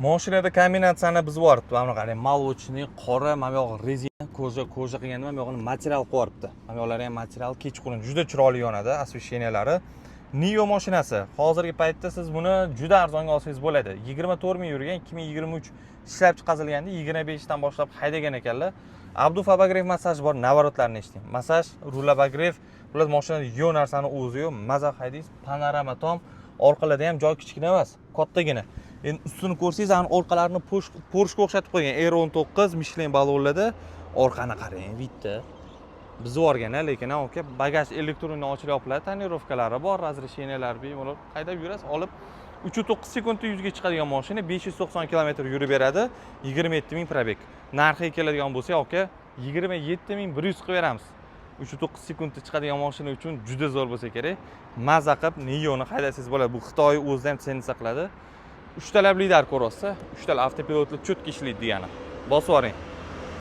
Mashinada kombinatsiyani buzib yuboribdi. Mana qarang, молочный, qora, mana bu yoq rezina, koja qilganda mana bu yoqni material qo'yib yuboribdi. Mana bu yoqlar ham material kechqurun juda chiroyli yonadi, освещениялari. Nio mashinasi. Hozirgi paytda siz buni juda arzonga olsangiz bo'ladi. 24 ming yurgan, 2023 ishlab chiqarilganda 25 dan boshlab haydagan ekanlar. Abduf Abagrev massaj bor, navarotlarni eshiting. Massaj, rulabagrev, ular mashinada yo'q narsani o'zi yo'q, maza haydingiz, panorama tom, orqalarda ham joy kichkina emas, kattagina. Endi ustini ko'rsangiz, ani orqalarini Porsche'ga o'xshatib qo'ygan. Air 19 Michelin balonlarda orqani qarang, bitta. Biz o'rgan, lekin aka bagaj elektron ochilib yopiladi, tonirovkalari bor, razresheniyalari bemalol haydab yurasiz, olib 3.9 sekundda 100 ga chiqadigan mashina 590 km yurib beradi, 27 ming probeg. Narxiga keladigan bo'lsa, aka 27 ming 100 qilib beramiz. 3.9 sekundda chiqadigan mashina uchun juda zo'r bo'lsa kerak. Maza qilib Nioni haydasangiz bo'ladi. Bu Xitoy o'zida ham sensa qiladi. 3 talab lidar ko'ryapsiz, 3 talab avtopilotli cho'tki ishlaydi degani. Bosib yuboring.